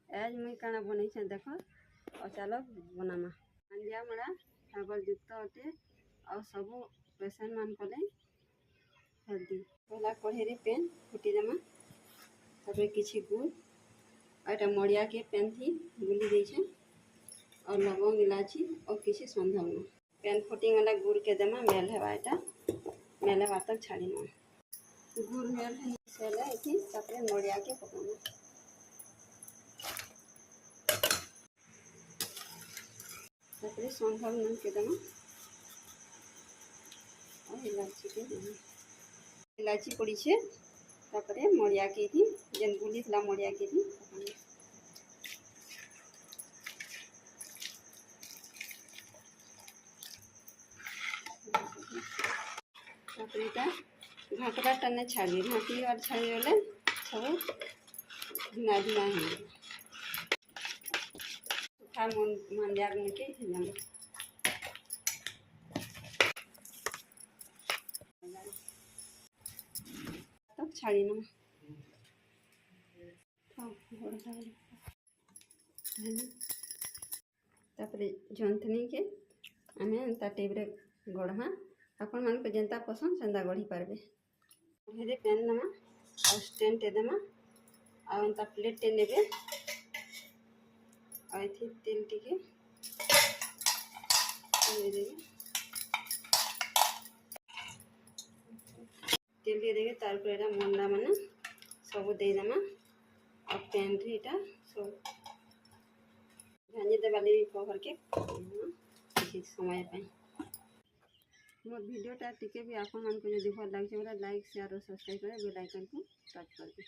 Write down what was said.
आज मुई काना बनई देख और चलो बनामा अंडिया मड़ा फाइबर युक्त अटे और सब पेसेंट मान कले हेल्दी पहला कढ़े पेन फुटी देमा तापर किछि गुड़ और मड़िया के पेन थी गुली देछे और लवंग इलायची और किछि संधव पेन फुटी गला गुड़ के देमा मेल हेबा एटा मेल हेबा तक छाड़ी ना गुड़ मेल सेले इथि तापर मड़िया के पकाना तापर संधव नन के देमा और इलायची के देमा इलायची पड़ी छे तापर मड़िया के थी जेन गुली थला मड़िया के थी पकाना तापर इटा घाटरा टने छाड़ी घाटी और छाड़ी गले सब धीना धीना हो सुखा मंडिया के जाम तब छाड़ी ना तापर जंतनी के आमे ता टेबरे गढ़मा आपण मान को जेंता पसंद सेंदा गढ़ी पारबे हेरे पेन नमा और स्टैंड टे देमा और एंता प्लेट टे नेबे और इथि तेल टिके तेल दे देगे तार पर एटा मंडा माने सब दे देमा और पेन रे एटा सब भांजी देबाली कवर के किसी समय पे मोर वीडियोटा टिके भी आपण मान को जदि भल लागे लाइक शेयर और सब्सक्राइब करे बेल आइकन को टच कर दे।